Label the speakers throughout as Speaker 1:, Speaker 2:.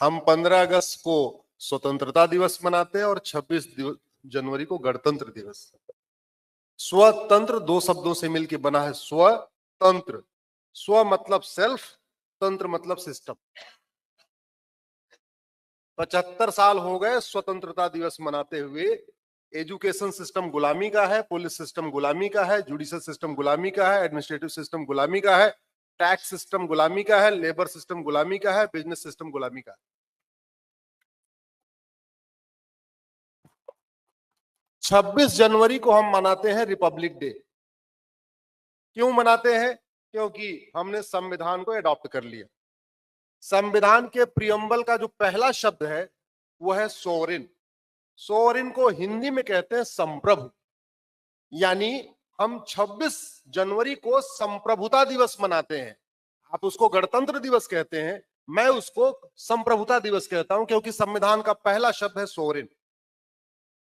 Speaker 1: हम 15 अगस्त को स्वतंत्रता दिवस मनाते हैं और 26 जनवरी को गणतंत्र दिवस। स्वतंत्र दो शब्दों से मिलकर बना है स्वतंत्र। स्व मतलब सेल्फ, तंत्र मतलब सिस्टम। 75 साल हो गए स्वतंत्रता दिवस मनाते हुए। एजुकेशन सिस्टम गुलामी का है, पुलिस सिस्टम गुलामी का है, जुडिशियल सिस्टम गुलामी का है, एडमिनिस्ट्रेटिव सिस्टम गुलामी का है, टैक्स सिस्टम गुलामी का है, लेबर सिस्टम गुलामी का है, बिजनेस सिस्टम गुलामी का है। 26 जनवरी को हम मनाते हैं रिपब्लिक डे। क्यों मनाते हैं? क्योंकि हमने संविधान को अडॉप्ट कर लिया। संविधान के प्रियम्बल का जो पहला शब्द है वो है सोवरेन। सोवरेन को हिंदी में कहते हैं संप्रभु। यानी हम 26 जनवरी को संप्रभुता दिवस मनाते हैं। आप उसको गणतंत्र दिवस कहते हैं, मैं उसको संप्रभुता दिवस कहता हूं, क्योंकि संविधान का पहला शब्द है सोवरेन।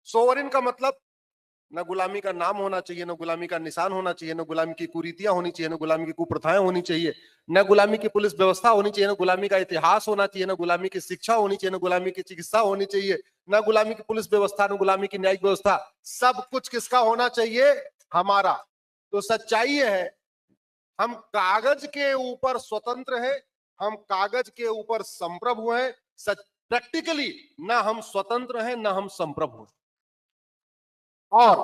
Speaker 1: सोवरेन का मतलब न गुलामी का नाम होना चाहिए, न गुलामी का निशान होना चाहिए, न गुलामी की कुरीतियां होनी चाहिए, न गुलामी की कुप्रथाएं होनी चाहिए, न गुलामी की पुलिस व्यवस्था होनी चाहिए, न गुलामी का इतिहास होना चाहिए, न गुलामी की शिक्षा होनी चाहिए, न गुलामी की चिकित्सा होनी चाहिए, न गुलामी की पुलिस व्यवस्था, न गुलामी की न्यायिक व्यवस्था। सब कुछ किसका होना चाहिए? हमारा। तो सच्चाई है, हम कागज के ऊपर स्वतंत्र है, हम कागज के ऊपर संप्रभु हैं। प्रैक्टिकली ना हम स्वतंत्र हैं ना हम संप्रभु हैं। और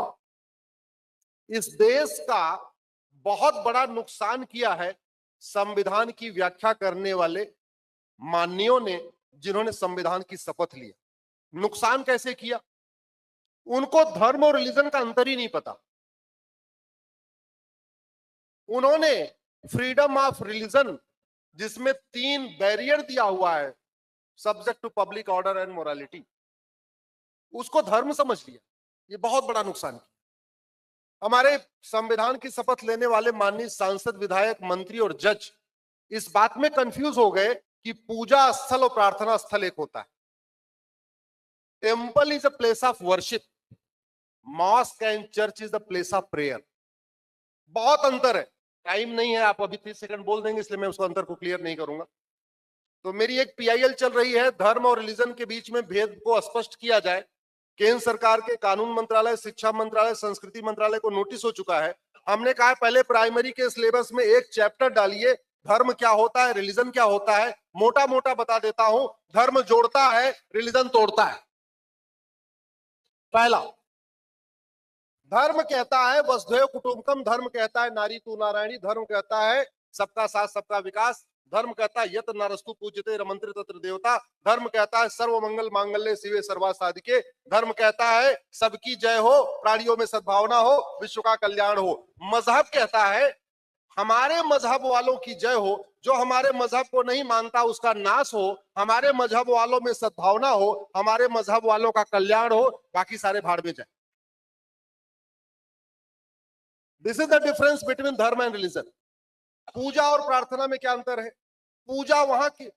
Speaker 1: इस देश का बहुत बड़ा नुकसान किया है संविधान की व्याख्या करने वाले माननीयों ने, जिन्होंने संविधान की शपथ ली। नुकसान कैसे किया? उनको धर्म और रिलीजन का अंतर ही नहीं पता। उन्होंने फ्रीडम ऑफ रिलीजन, जिसमें 3 बैरियर दिया हुआ है, subject to public order and morality, उसको धर्म समझ लिया। ये बहुत बड़ा नुकसान किया। हमारे संविधान की शपथ लेने वाले माननीय सांसद, विधायक, मंत्री और जज इस बात में कंफ्यूज हो गए कि पूजा स्थल और प्रार्थना स्थल एक होता है। Temple is a place of worship, mosque and church is the place of prayer. बहुत अंतर है। टाइम नहीं है, आप अभी 30 सेकंड बोल देंगे, इसलिए मैं उस अंतर को क्लियर नहीं करूंगा। तो मेरी एक पीआईएल चल रही है, धर्म और रिलीजन के बीच में भेद को स्पष्ट किया जाए। केंद्र सरकार के कानून मंत्रालय, शिक्षा मंत्रालय, संस्कृति मंत्रालय को नोटिस हो चुका है। हमने कहा पहले प्राइमरी के सिलेबस में एक चैप्टर डालिए, धर्म क्या होता है, रिलीजन क्या होता है। मोटा मोटा बता देता हूं, धर्म जोड़ता है, रिलीजन तोड़ता है। पहला, धर्म कहता है वसुधैव कुटुंबकम, धर्म कहता है नारी तू नारायणी, धर्म कहता है सबका साथ सबका विकास, धर्म कहता है यत नरस्तु पूज्यते रमंत्रि तत्र देवता, धर्म कहता है सर्व मंगल मांगल्ये शिवे सर्वार्थ साधिके, धर्म कहता है सबकी जय हो, प्राणियों में सद्भावना हो, विश्व का कल्याण हो। मजहब कहता है हमारे मजहब वालों की जय हो, जो हमारे मजहब को नहीं मानता उसका नाश हो, हमारे मजहब वालों में सद्भावना हो, हमारे मजहब वालों का कल्याण हो, बाकी सारे भाड़ में जाए। This is the difference between धर्म एंड रिलीजन। पूजा और प्रार्थना में क्या अंतर है? पूजा वहां की,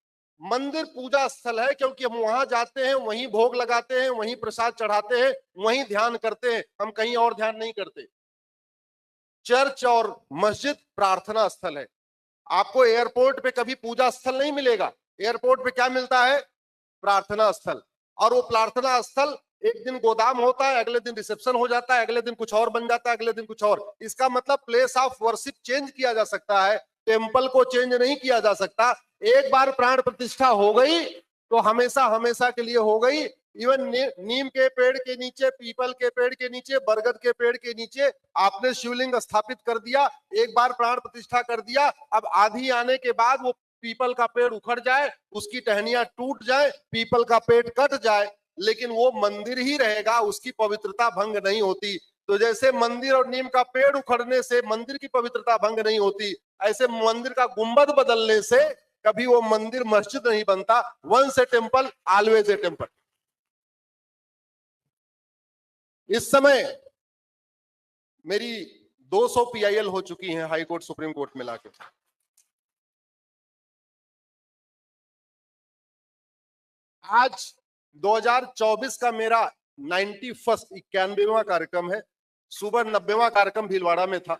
Speaker 1: मंदिर पूजा स्थल है क्योंकि हम वहां जाते हैं, वहीं भोग लगाते हैं, वहीं प्रसाद चढ़ाते हैं, वहीं ध्यान करते हैं, हम कहीं और ध्यान नहीं करते। चर्च और मस्जिद प्रार्थना स्थल है। आपको एयरपोर्ट पे कभी पूजा स्थल नहीं मिलेगा। एयरपोर्ट पे क्या मिलता है? प्रार्थना स्थल। और वो प्रार्थना स्थल एक दिन गोदाम होता है, अगले दिन रिसेप्शन हो जाता है, अगले दिन कुछ और बन जाता है, अगले दिन कुछ और। इसका मतलब प्लेस ऑफ वर्शिप चेंज किया जा सकता है, टेम्पल को चेंज नहीं किया जा सकता। एक बार प्राण प्रतिष्ठा हो गई तो हमेशा हमेशा के लिए हो गई। इवन नीम के पेड़ के नीचे, पीपल के पेड़ के नीचे, बरगद के पेड़ के नीचे आपने शिवलिंग स्थापित कर दिया, एक बार प्राण प्रतिष्ठा कर दिया, अब आंधी आने के बाद वो पीपल का पेड़ उखड़ जाए, उसकी टहनियां टूट जाए, पीपल का पेड़ कट जाए, लेकिन वो मंदिर ही रहेगा, उसकी पवित्रता भंग नहीं होती। तो जैसे मंदिर और नीम का पेड़ उखड़ने से मंदिर की पवित्रता भंग नहीं होती, ऐसे मंदिर का गुंबद बदलने से कभी वो मंदिर मस्जिद नहीं बनता। Once a temple always a temple. इस समय मेरी 200 पीआईएल हो चुकी हैं हाई कोर्ट सुप्रीम कोर्ट में लाके। आज 2024 का मेरा 91वां कार्यक्रम है। सुबह 90वां कार्यक्रम भीलवाड़ा में था।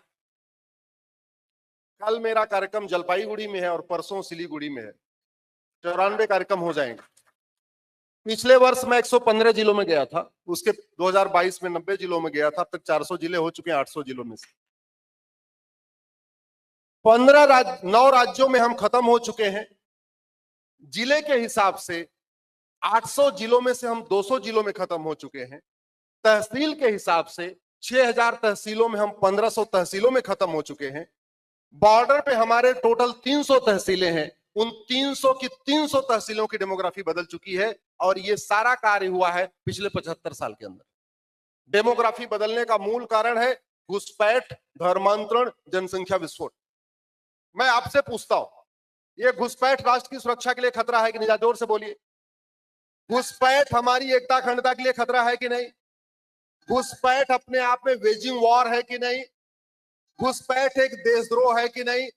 Speaker 1: कल मेरा कार्यक्रम जलपाईगुड़ी में है और परसों सिलीगुड़ी में है, 94 कार्यक्रम हो जाएंगे। पिछले वर्ष मैं 115 जिलों में गया था, उसके 2022 में 90 जिलों में गया था, अब तक 400 जिले हो चुके हैं 800 जिलों में से। 9 राज्यों में हम खत्म हो चुके हैं। जिले के हिसाब से 800 जिलों में से हम 200 जिलों में खत्म हो चुके हैं। तहसील के हिसाब से 6000 तहसीलों में हम 1500 तहसीलों में खत्म हो चुके हैं। बॉर्डर पे हमारे टोटल 300 तहसीलें हैं, उन 300 की 300 तहसीलों की डेमोग्राफी बदल चुकी है और ये सारा कार्य हुआ है पिछले 75 साल के अंदर। डेमोग्राफी बदलने का मूल कारण है घुसपैठ, धर्मांतरण, जनसंख्या विस्फोट। मैं आपसे पूछता हूं, ये घुसपैठ राष्ट्र की सुरक्षा के लिए खतरा है कि नहीं? जोर से बोलिए। घुसपैठ हमारी एकता अखंडता के लिए खतरा है कि नहीं? घुसपैठ अपने आप में वेजिंग वॉर है कि नहीं? घुसपैठ एक देशद्रोह है कि नहीं?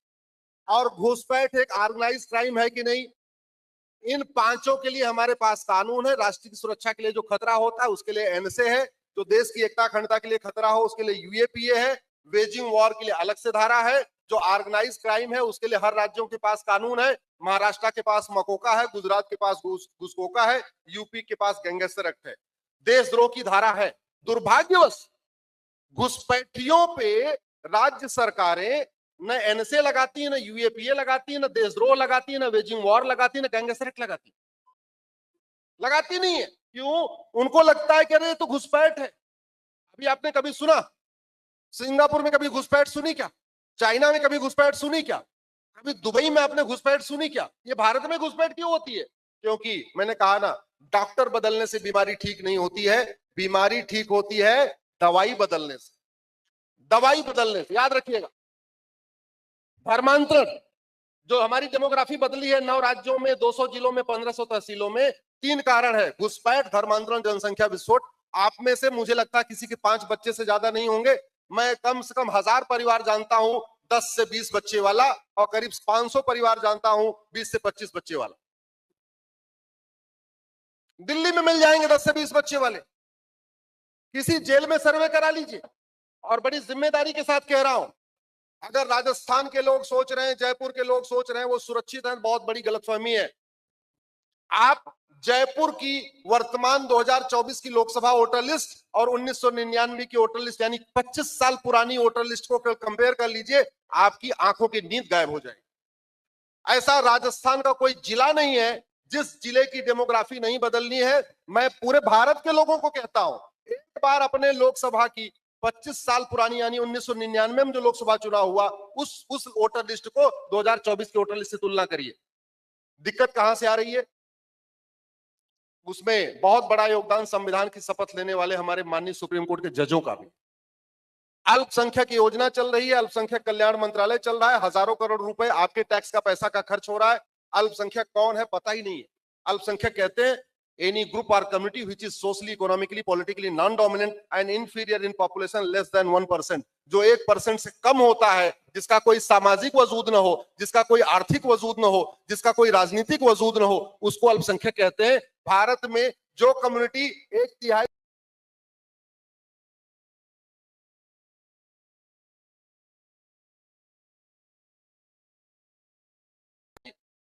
Speaker 1: और घुसपैठ एक ऑर्गेनाइज क्राइम है कि नहीं? इन पांचों के लिए हमारे पास कानून है। राष्ट्र की सुरक्षा के लिए जो खतरा होता है उसके लिए एनएसए है, जो देश की एकता अखंडता के लिए खतरा हो उसके लिए यूएपीए है, वेजिंग वॉर के लिए अलग से धारा है, जो ऑर्गेनाइज क्राइम है उसके लिए हर राज्यों के पास कानून है। महाराष्ट्र के पास मकोका है, गुजरात के पास घुसकोका है, यूपी के पास गैंगस्टर एक्ट है, देशद्रोह की धारा है। दुर्भाग्यवश घुसपैठियों पे राज्य सरकारें न एनएसए लगाती है, न यूएपीए लगाती है, न देशद्रोह लगाती है, न वेजिंग वॉर लगाती है, न गैंगस्टर एक्ट लगाती नहीं है। क्यों? उनको लगता है कि अरे तो घुसपैठ है। अभी आपने कभी सुना सिंगापुर में कभी घुसपैठ सुनी क्या? चाइना में कभी घुसपैठ सुनी क्या? कभी दुबई में आपने घुसपैठ सुनी क्या? ये भारत में घुसपैठ क्यों होती है? क्योंकि मैंने कहा ना, डॉक्टर बदलने से बीमारी ठीक नहीं होती है, बीमारी ठीक होती है दवाई बदलने से। दवाई बदलने से, याद रखिएगा। धर्मांतरण, जो हमारी डेमोग्राफी बदली है 9 राज्यों में, 200 जिलों में, 1500 तहसीलों में, 3 कारण है: घुसपैठ, धर्मांतरण, जनसंख्या विस्फोट। आप में से मुझे लगता है किसी के 5 बच्चे से ज्यादा नहीं होंगे। मैं कम से कम 1000 परिवार जानता हूं 10 से 20 बच्चे वाला, और करीब 500 परिवार जानता हूं 20 से 25 बच्चे वाला। दिल्ली में मिल जाएंगे 10 से 20 बच्चे वाले। किसी जेल में सर्वे करा लीजिए। और बड़ी जिम्मेदारी के साथ कह रहा हूं, अगर राजस्थान के लोग सोच रहे हैं, जयपुर के लोग सोच रहे हैं वो सुरक्षित हैं, बहुत बड़ी गलतफहमी है। आप जयपुर की वर्तमान 2024 की लोकसभा वोटर लिस्ट और 1999 की वोटर लिस्ट, यानी 25 साल पुरानी वोटर लिस्ट को कंपेयर कर लीजिए, आपकी आंखों की नींद गायब हो जाएगी। ऐसा राजस्थान का कोई जिला नहीं है जिस जिले की डेमोग्राफी नहीं बदलनी है। मैं पूरे भारत के लोगों को कहता हूं, एक बार अपने लोकसभा की 25 साल पुरानी यानी 1999 में जो लोकसभा चुनाव हुआ उस वोटर लिस्ट को 2024 की वोटर लिस्ट से तुलना करिए। दिक्कत कहां से आ रही है? उसमें बहुत बड़ा योगदान संविधान की शपथ लेने वाले हमारे माननीय सुप्रीम कोर्ट के जजों का भी। अल्पसंख्यक योजना चल रही है, अल्पसंख्यक कल्याण मंत्रालय चल रहा है, हजारों करोड़ रुपए आपके टैक्स का पैसा का खर्च हो रहा है। अल्पसंख्यक कौन है पता ही नहीं है। अल्पसंख्यक कहते हैं एनी ग्रुप और community which is socially, economically, politically non dominant and inferior in population less than 1%, जो 1% से कम होता है, जिसका कोई सामाजिक वजूद न हो, जिसका कोई आर्थिक वजूद न हो, जिसका कोई राजनीतिक वजूद न हो, उसको अल्पसंख्यक कहते हैं। भारत में जो कम्युनिटी 1/3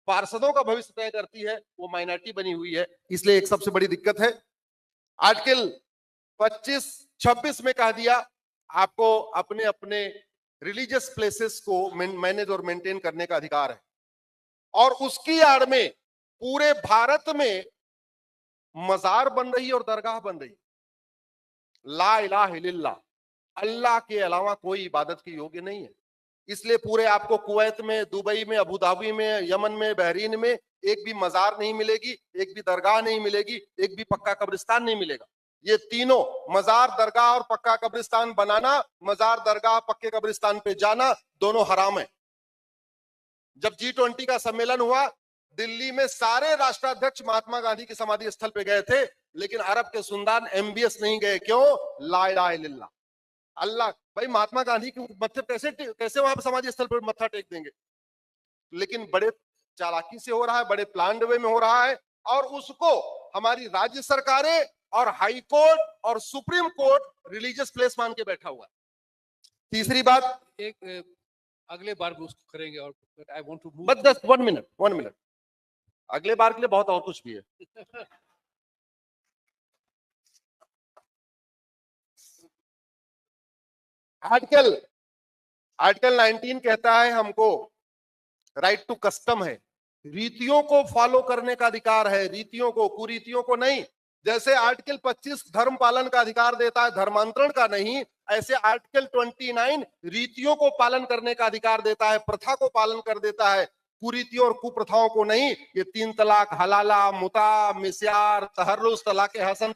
Speaker 1: पार्षदों का भविष्य तय करती है, वो माइनॉरिटी बनी हुई है। इसलिए एक सबसे बड़ी दिक्कत है। आर्टिकल 25-26 में कह दिया आपको अपने अपने रिलीजियस प्लेसेस को मैनेज और मेंटेन करने का अधिकार है, और उसकी आड़ में पूरे भारत में मजार बन रही है और दरगाह बन रही है। ला इलाहा इल्लल्लाह, अल्लाह के अलावा कोई इबादत के योग्य नहीं है। इसलिए पूरे आपको कुवैत में, दुबई में, अबू धाबी में, यमन में, बहरीन में एक भी मजार नहीं मिलेगी, एक भी दरगाह नहीं मिलेगी, एक भी पक्का कब्रिस्तान नहीं मिलेगा। ये तीनों, मजार, दरगाह और पक्का कब्रिस्तान बनाना, मजार, दरगाह, पक्के कब्रिस्तान पे जाना, दोनों हराम है। जब G20 का सम्मेलन हुआ, दिल्ली में सारे राष्ट्राध्यक्ष महात्मा गांधी की समाधि स्थल पे गए थे, लेकिन अरब के सुल्तान MBS नहीं गए। क्यों? ला इलाहा इल्लल्लाह, अल्लाह। भाई महात्मा गांधी के मत्थे कैसे वहां पर समाधि स्थल पर मत्था टेक देंगे? लेकिन बड़े चालाकी से हो रहा है, बड़े प्लान वे में हो रहा है, और उसको हमारी राज्य सरकारें और हाई कोर्ट और सुप्रीम कोर्ट रिलीजियस प्लेस मान के बैठा हुआ है। तीसरी बात, एक
Speaker 2: अगले बार भी उसको करेंगे और आई वांट टू मूव।
Speaker 1: बस जस्ट 1 मिनट, अगले बार के लिए बहुत और कुछ भी है। आर्टिकल 19 कहता है हमको राइट टू कस्टम है, रीतियों को फॉलो करने का अधिकार है, रीतियों को, कुरीतियों को नहीं। जैसे आर्टिकल 25 धर्म पालन का अधिकार देता है, धर्मांतरण का नहीं, ऐसे आर्टिकल 29 रीतियों को पालन करने का अधिकार देता है, प्रथा को पालन कर देता है, कुरीतियों और कुप्रथाओं को नहीं। ये 3 तलाक, हलाला, मुता, मिस्यार, तहर्रुस, तलाके हसन,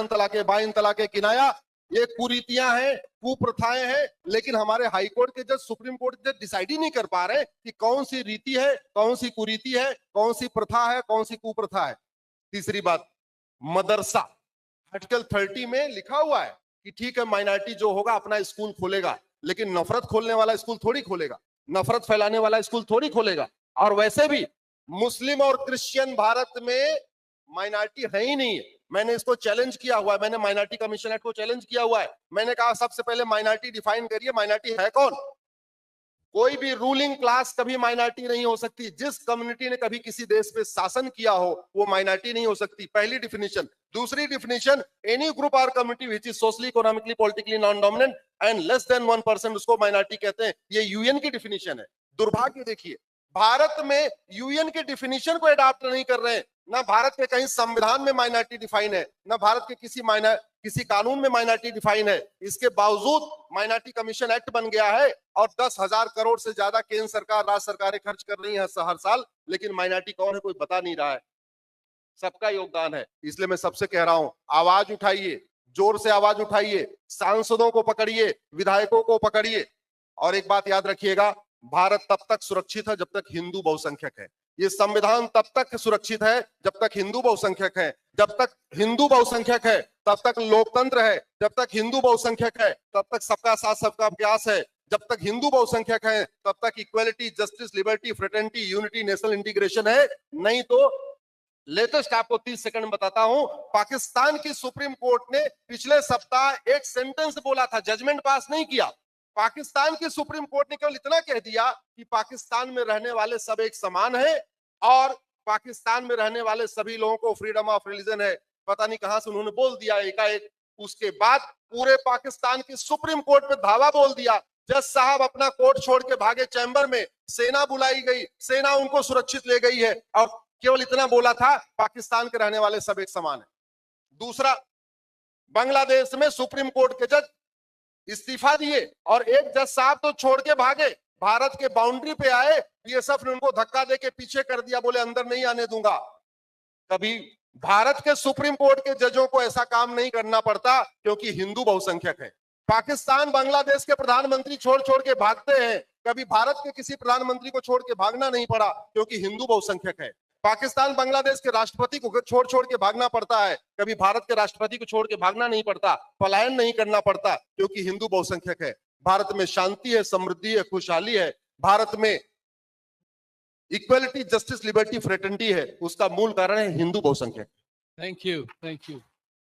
Speaker 1: तलाके बाइन, तलाके किनाया, ये कुरीतियां हैं, कुप्रथाएं हैं। लेकिन हमारे हाई कोर्ट के जज, सुप्रीम कोर्ट के जज डिसाइड ही नहीं कर पा रहे कि कौन सी रीति है, कौन सी कुरीति है, कौन सी प्रथा है, कौन सी कुप्रथा है। तीसरी बात, मदरसा, आर्टिकल 30 में लिखा हुआ है कि ठीक है माइनॉरिटी जो होगा अपना स्कूल खोलेगा, लेकिन नफरत खोलने वाला स्कूल थोड़ी खोलेगा, नफरत फैलाने वाला स्कूल थोड़ी खोलेगा। और वैसे भी मुस्लिम और क्रिश्चियन भारत में माइनॉरिटी है ही नहीं है। मैंने इसको चैलेंज किया हुआ है, मैंने माइनॉरिटी कमीशन एक्ट को चैलेंज किया हुआ है। मैंने कहा सबसे पहले माइनॉरिटी डिफाइन करिए, माइनॉरिटी है कौन? कोई भी रूलिंग क्लास कभी माइनॉरिटी नहीं हो सकती। जिस कम्युनिटी ने कभी किसी देश पे शासन किया हो वो माइनॉरिटी नहीं हो सकती, पहली डिफिनेशन। दूसरी डिफिनेशन, एनी ग्रुप और community which is socially, economically, politically non dominant and less than 1%, उसको माइनॉरिटी कहते हैं। ये यूएन की डिफिनेशन है। दुर्भाग्य देखिए, भारत में यूएन के डिफिनेशन को अडॉप्ट नहीं कर रहे हैं। ना भारत के कहीं संविधान में माइनॉरिटी डिफाइन है, ना भारत के किसी कानून में माइनॉरिटी डिफाइन है। इसके बावजूद माइनॉरिटी कमीशन एक्ट बन गया है और 10,000 करोड़ से ज्यादा केंद्र सरकार, राज्य सरकारें खर्च कर रही हैं हर साल। लेकिन माइनॉरिटी कौन है कोई बता नहीं रहा है। सबका योगदान है। इसलिए मैं सबसे कह रहा हूं, आवाज उठाइए, जोर से आवाज उठाइए, सांसदों को पकड़िए, विधायकों को पकड़िए। और एक बात याद रखिएगा, भारत तब तक सुरक्षित है जब तक हिंदू बहुसंख्यक है। ये संविधान तब तक सुरक्षित है जब तक हिंदू बहुसंख्यक है। जब तक हिंदू बहुसंख्यक है तब तक लोकतंत्र है। जब तक हिंदू बहुसंख्यक है तब तक सबका साथ सबका प्रयास है। जब तक हिंदू बहुसंख्यक है तब तक equality, justice, liberty, fraternity, unity, national integration है। नहीं तो लेटेस्ट आपको 30 सेकंड में बताता हूं, पाकिस्तान की सुप्रीम कोर्ट ने पिछले सप्ताह एक सेंटेंस बोला था, जजमेंट पास नहीं किया। पाकिस्तान की सुप्रीम कोर्ट ने केवल इतना कह दिया कि पाकिस्तान में रहने वाले सब एक समान है और पाकिस्तान में रहने वाले सभी लोगों को फ्रीडम ऑफ रिलीजन है। पता नहीं कहां से उन्होंने बोल दिया एकाएक। उसके बाद पूरे पाकिस्तान की सुप्रीम कोर्ट पे धावा बोल दिया। जज साहब अपना कोर्ट छोड़ के भागे चैम्बर में, सेना बुलाई गई, सेना उनको सुरक्षित ले गई है और केवल इतना बोला था, पाकिस्तान के रहने वाले सब एक समान है। दूसरा, बांग्लादेश में सुप्रीम कोर्ट के जज इस्तीफा दिए और एक जज साहब तो छोड़ के भागे, भारत के बाउंड्री पे आए, बीएसएफ ने उनको धक्का देके पीछे कर दिया, बोले अंदर नहीं आने दूंगा। कभी भारत के सुप्रीम कोर्ट के जजों को ऐसा काम नहीं करना पड़ता क्योंकि हिंदू बहुसंख्यक है। पाकिस्तान बांग्लादेश के प्रधानमंत्री छोड़ छोड़ के भागते हैं, कभी भारत के किसी प्रधानमंत्री को छोड़ के भागना नहीं पड़ा क्योंकि हिंदू बहुसंख्यक है। पाकिस्तान बांग्लादेश के राष्ट्रपति को छोड़ छोड़ के भागना पड़ता है, कभी भारत के राष्ट्रपति को छोड़ के भागना नहीं पड़ता, पलायन नहीं करना पड़ता क्योंकि हिंदू बहुसंख्यक है। भारत में शांति है, समृद्धि है, खुशहाली है। भारत में इक्वलिटी, जस्टिस, लिबर्टी, फ्रेटर्निटी है। उसका मूल कारण है हिंदू बहुसंख्यक।
Speaker 2: Thank you, thank you.